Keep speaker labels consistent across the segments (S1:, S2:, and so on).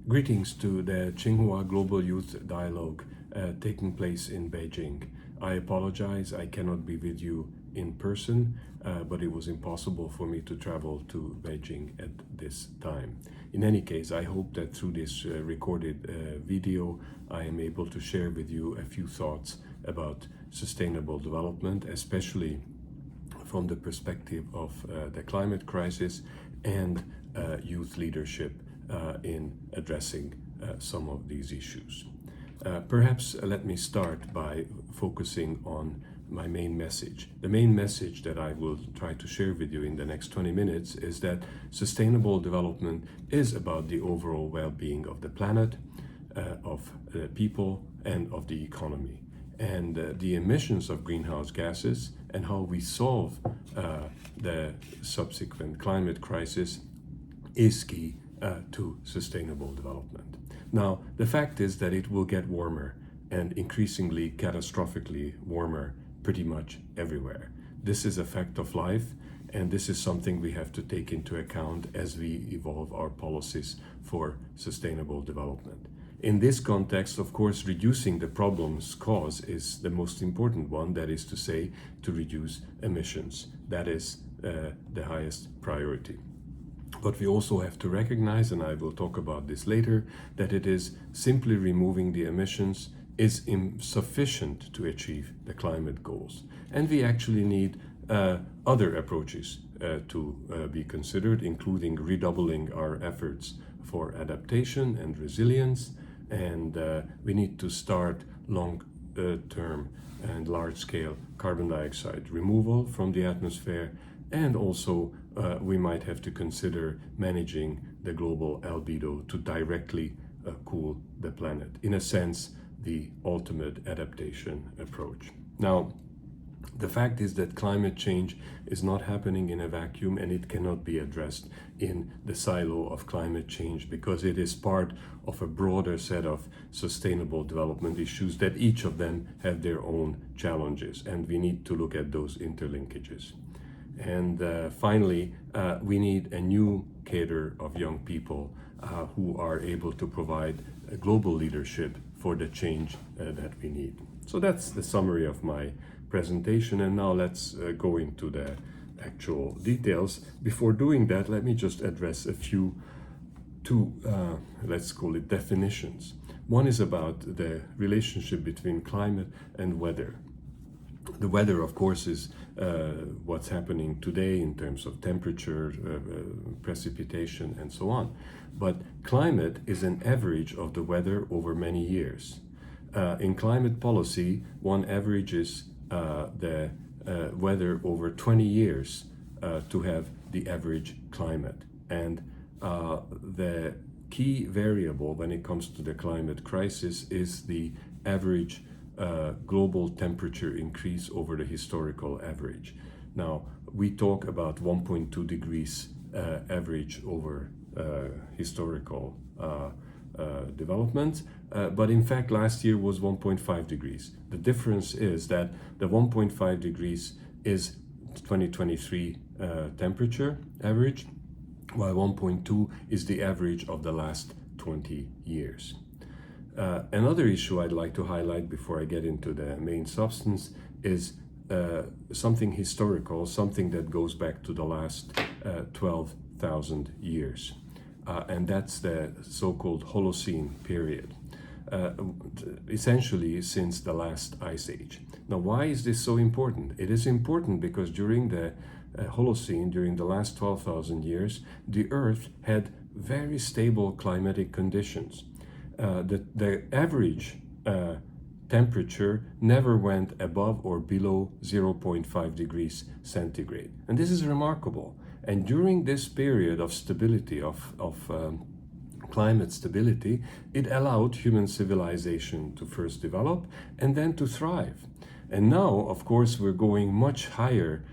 S1: Greetings to the Tsinghua Global Youth Dialogue taking place in Beijing. I apologize, I cannot be with you in person, but it was impossible for me to travel to Beijing at this time. In any case, I hope that through this recorded video, I am able to share with you a few thoughts about sustainable development, especially from the perspective of the climate crisis and youth leadership in addressing some of these issues. Perhaps let me start by focusing on my main message. The main message that I will try to share with you in the next 20 minutes is that sustainable development is about the overall well-being of the planet, of the people, and of the economy. And the emissions of greenhouse gases and how we solve the subsequent climate crisis is key to sustainable development. Now, the fact is that it will get warmer and increasingly catastrophically warmer pretty much everywhere. This is a fact of life, and this is something we have to take into account as we evolve our policies for sustainable development. In this context, of course, reducing the problem's cause is the most important one, that is to say, to reduce emissions. That is the highest priority. But we also have to recognize, and I will talk about this later, that it is simply removing the emissions is insufficient to achieve the climate goals. And we actually need other approaches to be considered, including redoubling our efforts for adaptation and resilience. And we need to start long-term and large-scale carbon dioxide removal from the atmosphere, and also we might have to consider managing the global albedo to directly cool the planet. In a sense, the ultimate adaptation approach. Now, the fact is that climate change is not happening in a vacuum, and it cannot be addressed in the silo of climate change because it is part of a broader set of sustainable development issues that each of them have their own challenges, and we need to look at those interlinkages. And finally, we need a new cadre of young people who are able to provide a global leadership for the change that we need. So that's the summary of my presentation, and now let's go into the actual details. Before doing that, let me just address two, let's call it definitions. One is about the relationship between climate and weather. The weather, of course, is what's happening today in terms of temperature, precipitation, and so on. But climate is an average of the weather over many years. In climate policy, one averages the weather over 20 years to have the average climate. And the key variable when it comes to the climate crisis is the average global temperature increase over the historical average. Now, we talk about 1.2 degrees average over historical development, but in fact last year was 1.5 degrees. The difference is that the 1.5 degrees is 2023 temperature average, while 1.2 is the average of the last 20 years. Another issue I'd like to highlight before I get into the main substance is something historical, something that goes back to the last 12,000 years. And that's the so-called Holocene period, essentially since the last ice age. Now, why is this so important? It is important because during the Holocene, during the last 12,000 years, the Earth had very stable climatic conditions. The average temperature never went above or below 0.5 degrees centigrade. And this is remarkable. And during this period of stability, of climate stability, it allowed human civilization to first develop and then to thrive. And now, of course, we're going much higher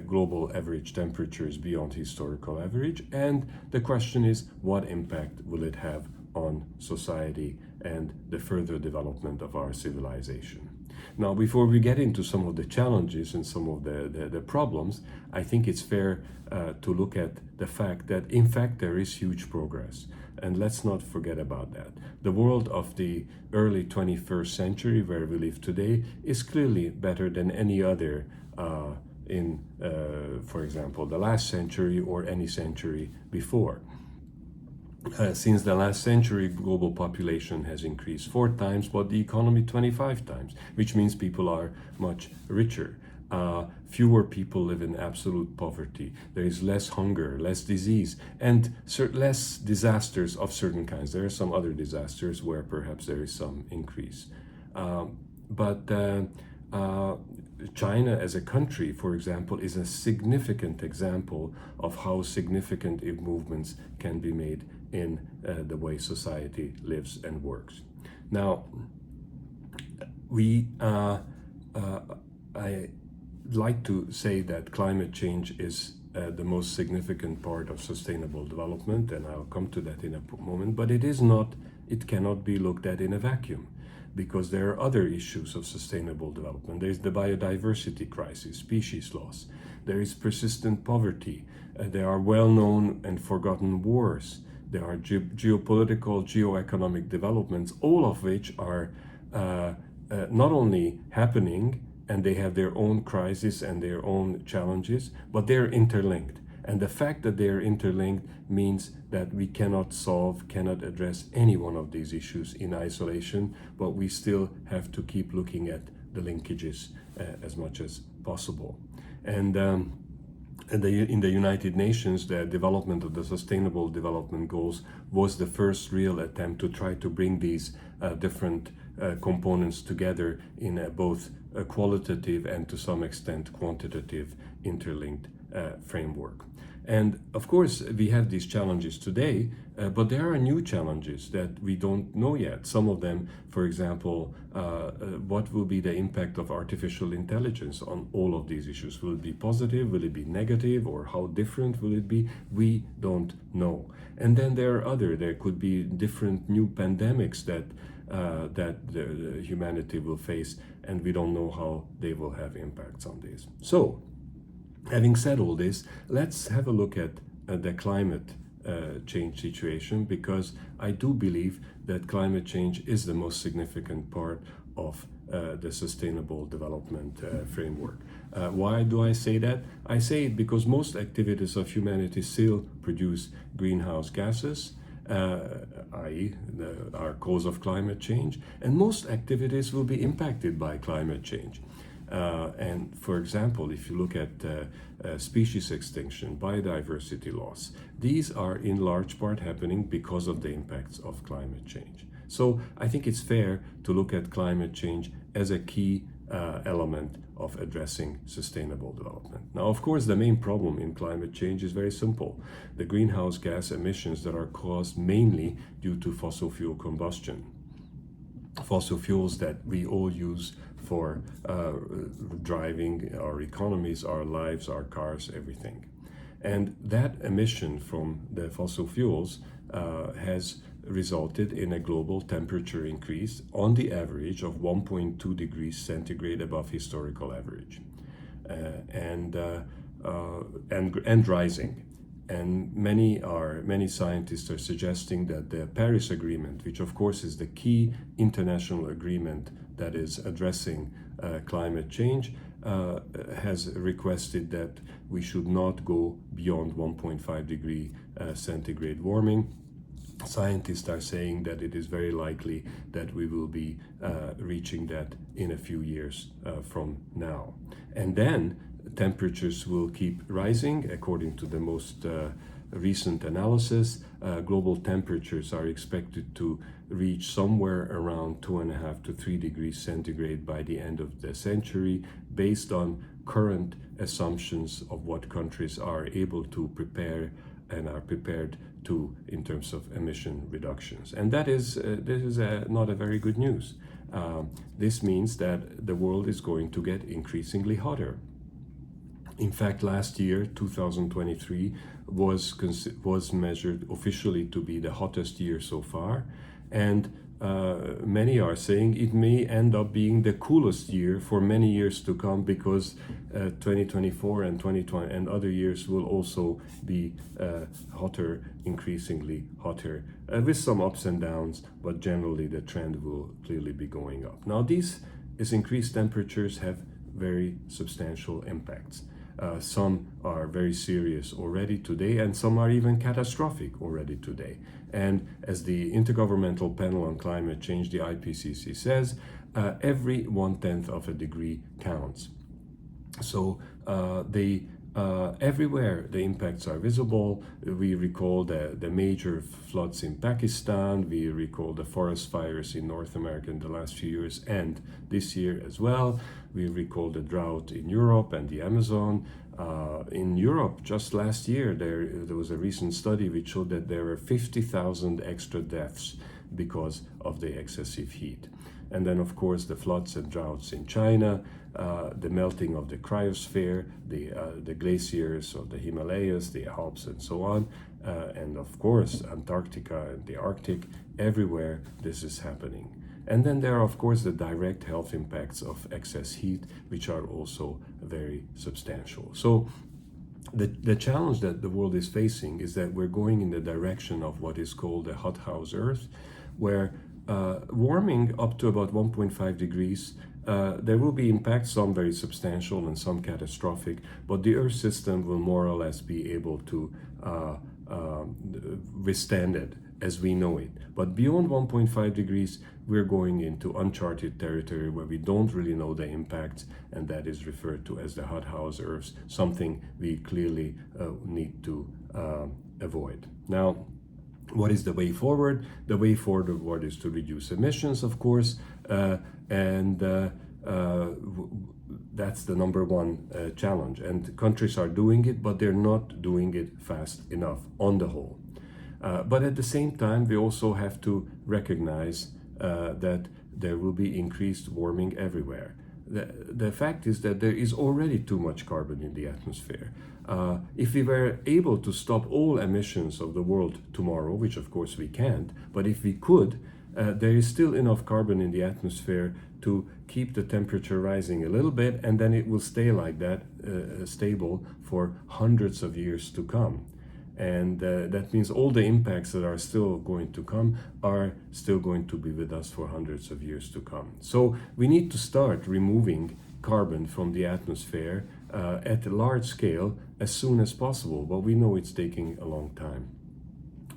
S1: global average temperatures beyond historical average. And the question is, what impact will it have on society and the further development of our civilization? Now, before we get into some of the challenges and some of the problems, I think it's fair to look at the fact that, in fact, there is huge progress. And let's not forget about that. The world of the early 21st century, where we live today, is clearly better than any other for example, the last century or any century before. Since the last century, global population has increased 4 times, but the economy 25 times, which means people are much richer. Fewer people live in absolute poverty. There is less hunger, less disease, and less disasters of certain kinds. There are some other disasters where perhaps there is some increase. But China as a country, for example, is a significant example of how significant movements can be made in the way society lives and works. Now, I like to say that climate change is the most significant part of sustainable development, and I'll come to that in a moment, but it cannot be looked at in a vacuum, because there are other issues of sustainable development. There is the biodiversity crisis, species loss. There is persistent poverty. There are well-known and forgotten wars. There are geopolitical, geoeconomic developments, all of which are not only happening, and they have their own crises and their own challenges, but they're interlinked. And the fact that they are interlinked means that we cannot address any one of these issues in isolation, but we still have to keep looking at the linkages as much as possible. And in the United Nations, the development of the Sustainable Development Goals was the first real attempt to try to bring these different components together in both a qualitative and to some extent quantitative interlinked framework. And of course, we have these challenges today, but there are new challenges that we don't know yet. Some of them, for example, what will be the impact of artificial intelligence on all of these issues? Will it be positive? Will it be negative? Or how different will it be? We don't know. And then there could be different new pandemics that the humanity will face, and we don't know how they will have impacts on this. So, having said all this, let's have a look at the climate change situation, because I do believe that climate change is the most significant part of the sustainable development framework. Why do I say that? I say it because most activities of humanity still produce greenhouse gases, i.e. our cause of climate change, and most activities will be impacted by climate change. And for example, if you look at species extinction, biodiversity loss, these are in large part happening because of the impacts of climate change. So I think it's fair to look at climate change as a key element of addressing sustainable development. Now, of course, the main problem in climate change is very simple: the greenhouse gas emissions that are caused mainly due to fossil fuel combustion. Fossil fuels that we all use for driving our economies, our lives, our cars, everything. And that emission from the fossil fuels has resulted in a global temperature increase on the average of 1.2 degrees centigrade above historical average, and rising. And many scientists are suggesting that the Paris Agreement, which of course is the key international agreement that is addressing climate change, has requested that we should not go beyond 1.5 degree centigrade warming. Scientists are saying that it is very likely that we will be reaching that in a few years from now. And then temperatures will keep rising. According to the most recent analysis, global temperatures are expected to reach somewhere around 2.5 to 3 degrees centigrade by the end of the century, based on current assumptions of what countries are able to prepare and are prepared to in terms of emission reductions. And this is not a very good news. This means that the world is going to get increasingly hotter. In fact, last year, 2023, was measured officially to be the hottest year so far, and many are saying it may end up being the coolest year for many years to come, because 2024 and 2020 and other years will also be hotter, increasingly hotter, with some ups and downs, but generally the trend will clearly be going up. Now, these increased temperatures have very substantial impacts. Some are very serious already today, and some are even catastrophic already today. And as the Intergovernmental Panel on Climate Change, the IPCC, says, every 1/10 of a degree counts. So everywhere the impacts are visible. We recall the major floods in Pakistan, we recall the forest fires in North America in the last few years and this year as well. We recall the drought in Europe and the Amazon. In Europe, just last year, there was a recent study which showed that there were 50,000 extra deaths because of the excessive heat. And then, of course, the floods and droughts in China, the melting of the cryosphere, the glaciers of the Himalayas, the Alps, and so on, and of course, Antarctica and the Arctic. Everywhere this is happening. And then there are, of course, the direct health impacts of excess heat, which are also very substantial. So the challenge that the world is facing is that we're going in the direction of what is called a hothouse Earth, where warming up to about 1.5 degrees, there will be impacts, some very substantial and some catastrophic, but the Earth system will more or less be able to withstand it as we know it. But beyond 1.5 degrees, we're going into uncharted territory where we don't really know the impacts, and that is referred to as the hothouse Earth, something we clearly need to avoid. Now, what is the way forward? The way forward is to reduce emissions, of course, and that's the number one challenge. And countries are doing it, but they're not doing it fast enough on the whole. But at the same time, we also have to recognize that there will be increased warming everywhere. The fact is that there is already too much carbon in the atmosphere. If we were able to stop all emissions of the world tomorrow, which of course we can't, but if we could, there is still enough carbon in the atmosphere to keep the temperature rising a little bit, and then it will stay like that, stable for hundreds of years to come. And that means all the impacts that are still going to come are still going to be with us for hundreds of years to come. So we need to start removing carbon from the atmosphere at a large scale as soon as possible, but we know it's taking a long time.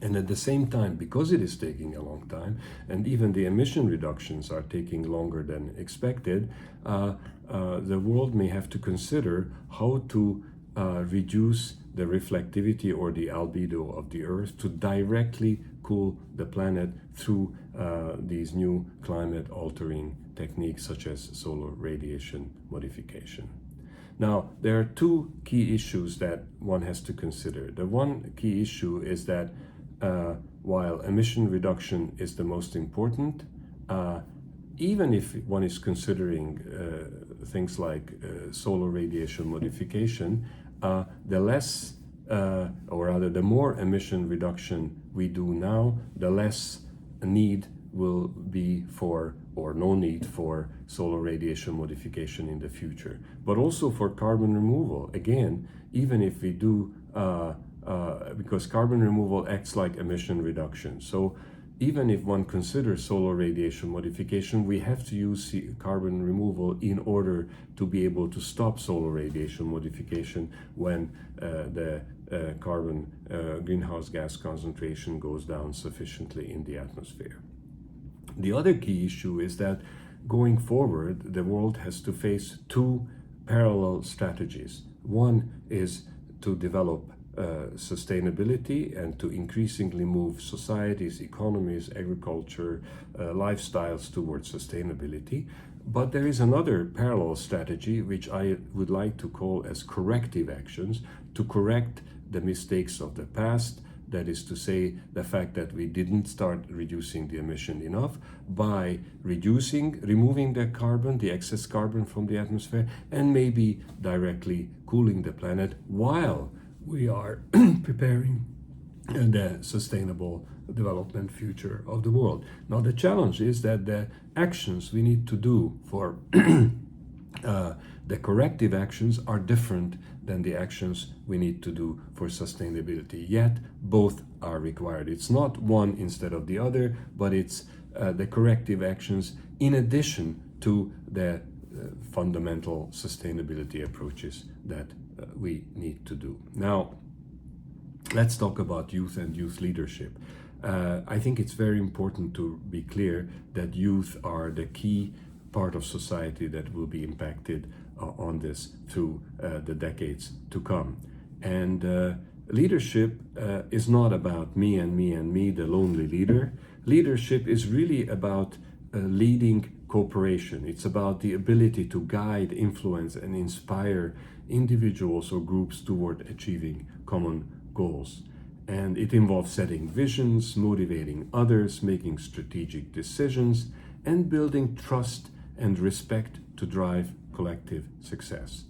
S1: And at the same time, because it is taking a long time, and even the emission reductions are taking longer than expected, the world may have to consider how to reduce the reflectivity or the albedo of the Earth to directly cool the planet through these new climate-altering techniques such as solar radiation modification. Now, there are two key issues that one has to consider. The one key issue is that while emission reduction is the most important, even if one is considering things like solar radiation modification, the less, or rather the more emission reduction we do now, the less need will be for, or no need for, solar radiation modification in the future. But also for carbon removal, again, even if we do, because carbon removal acts like emission reduction. So even if one considers solar radiation modification, we have to use carbon removal in order to be able to stop solar radiation modification when the carbon greenhouse gas concentration goes down sufficiently in the atmosphere. The other key issue is that going forward, the world has to face two parallel strategies. One is to develop sustainability and to increasingly move societies, economies, agriculture, lifestyles towards sustainability. But there is another parallel strategy which I would like to call as corrective actions to correct the mistakes of the past. That is to say, the fact that we didn't start reducing the emission enough by removing the carbon, the excess carbon from the atmosphere, and maybe directly cooling the planet while we are preparing the sustainable development future of the world. Now, the challenge is that the actions we need to do for the corrective actions are different than the actions we need to do for sustainability. Yet, both are required. It's not one instead of the other, but it's the corrective actions in addition to the fundamental sustainability approaches that we need to do. Now, let's talk about youth and youth leadership. I think it's very important to be clear that youth are the key part of society that will be impacted on this through the decades to come. And leadership is not about me and me and me, the lonely leader. Leadership is really about leading cooperation. It's about the ability to guide, influence, and inspire individuals or groups toward achieving common goals. And it involves setting visions, motivating others, making strategic decisions, and building trust and respect to drive collective success.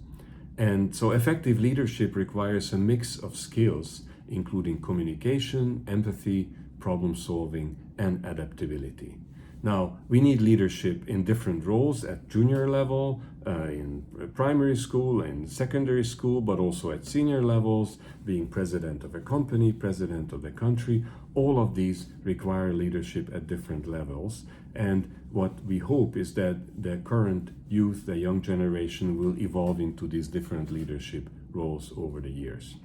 S1: And so effective leadership requires a mix of skills, including communication, empathy, problem solving, and adaptability. Now, we need leadership in different roles at junior level, in primary school and secondary school, but also at senior levels, being president of a company, president of the country. All of these require leadership at different levels. And what we hope is that the current youth, the young generation, will evolve into these different leadership roles over the years.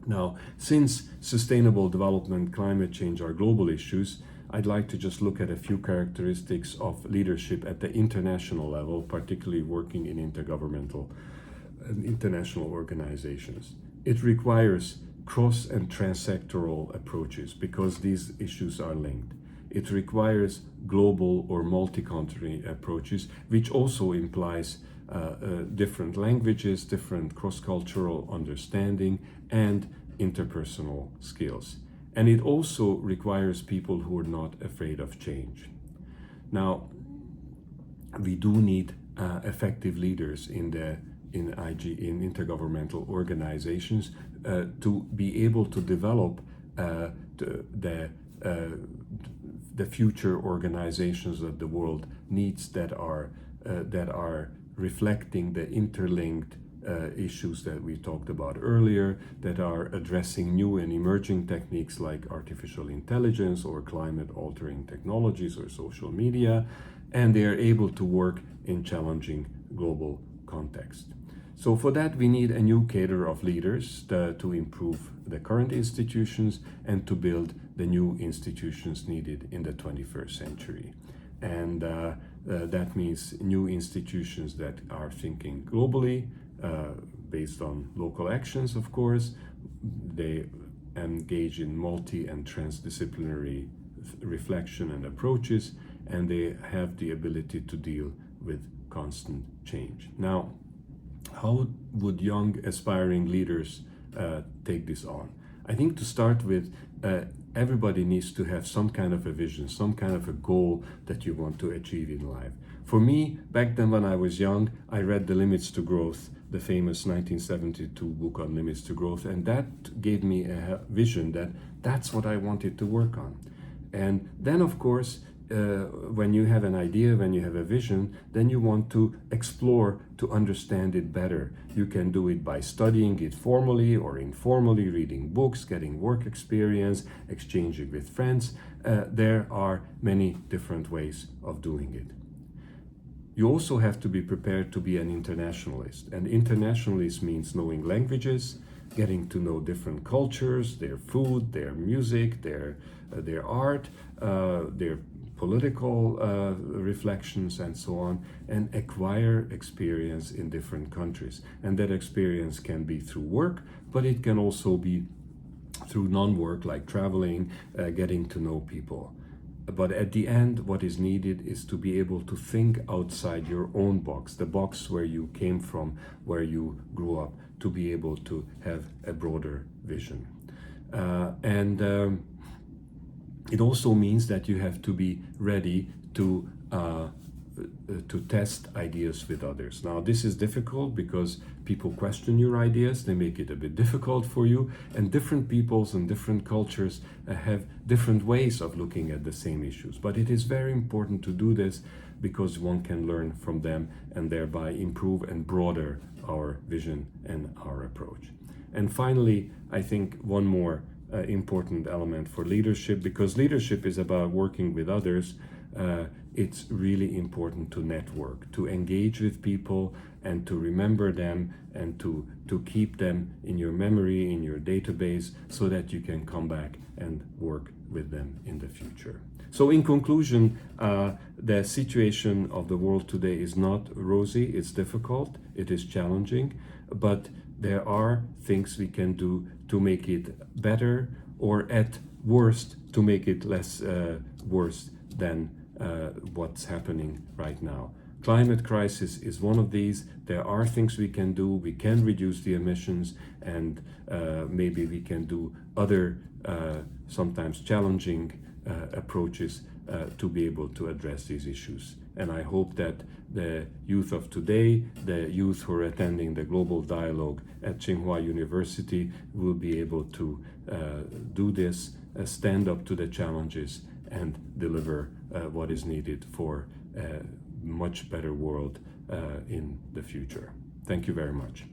S1: Now, since sustainable development, climate change are global issues, I'd like to just look at a few characteristics of leadership at the international level, particularly working in intergovernmental and international organizations. It requires cross and transsectoral approaches because these issues are linked. It requires global or multi-country approaches, which also implies different languages, different cross-cultural understanding, and interpersonal skills. And it also requires people who are not afraid of change. Now, we do need effective leaders in intergovernmental organizations to be able to develop the future organizations that the world needs that are reflecting the interlinked issues that we talked about earlier, that are addressing new and emerging techniques like artificial intelligence or climate altering technologies or social media, and they are able to work in challenging global context. So for that, we need a new cadre of leaders to improve the current institutions and to build the new institutions needed in the 21st century. And that means new institutions that are thinking globally, based on local actions, of course. They engage in multi and transdisciplinary reflection and approaches, and they have the ability to deal with constant change. Now, how would young aspiring leaders take this on? I think to start with, everybody needs to have some kind of a vision, some kind of a goal that you want to achieve in life. For me, back then when I was young, I read The Limits to Growth, the famous 1972 book on limits to growth, and that gave me a vision that that's what I wanted to work on. And then, of course, when you have an idea, when you have a vision, then you want to explore to understand it better. You can do it by studying it formally or informally, reading books, getting work experience, exchanging with friends. There are many different ways of doing it. You also have to be prepared to be an internationalist. And internationalist means knowing languages, getting to know different cultures, their food, their music, their art, their political reflections, and so on, and acquire experience in different countries. And that experience can be through work, but it can also be through non-work, like traveling, getting to know people. But at the end, what is needed is to be able to think outside your own box, the box where you came from, where you grew up, to be able to have a broader vision. It also means that you have to be ready to to test ideas with others. Now, this is difficult because people question your ideas, they make it a bit difficult for you, and different peoples and different cultures have different ways of looking at the same issues. But it is very important to do this because one can learn from them and thereby improve and broaden our vision and our approach. And finally, I think one more important element for leadership, because leadership is about working with others. It's really important to network, to engage with people and to remember them and to keep them in your memory, in your database, so that you can come back and work with them in the future. So in conclusion, the situation of the world today is not rosy, it's difficult, it is challenging, but there are things we can do to make it better, or at worst to make it less worse than what's happening right now. Climate crisis is one of these. There are things we can do. We can reduce the emissions, and maybe we can do other sometimes challenging approaches to be able to address these issues. And I hope that the youth of today, the youth who are attending the global dialogue at Tsinghua University, will be able to do this, stand up to the challenges, and deliver what is needed for a much better world in the future. Thank you very much.